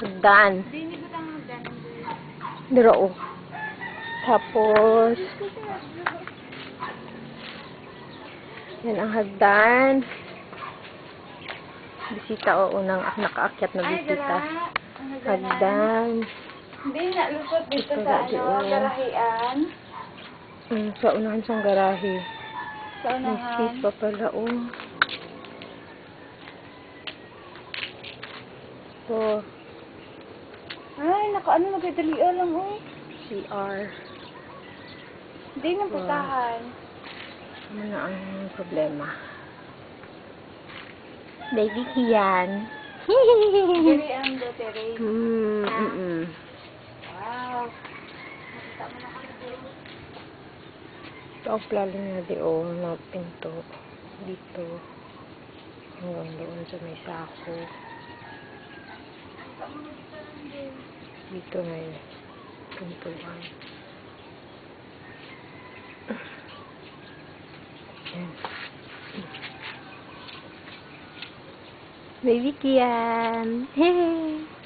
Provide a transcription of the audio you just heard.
Hagdan. Hindi ko tang hagdan. Dira o. Tapos, yan ang hagdan. Bisita o unang nakaakyat na bisita. Hagdan. Hindi na lusot dito Ito sa na, garahian. Sa unahan sa garahe. Sa May unahan. space pa pala o. So, Ay, nakaano nagdalian lang CR. Hindi na putahan. Ano na ang problema? Baby Kian. Diri ang dotere. Wow. Nakita mo na kami dito. Ito ang plano niya di o na pinto. Dito. Hanggang doon sa may sako. Dito may pintuan. Yan. Baby Kian. Hey!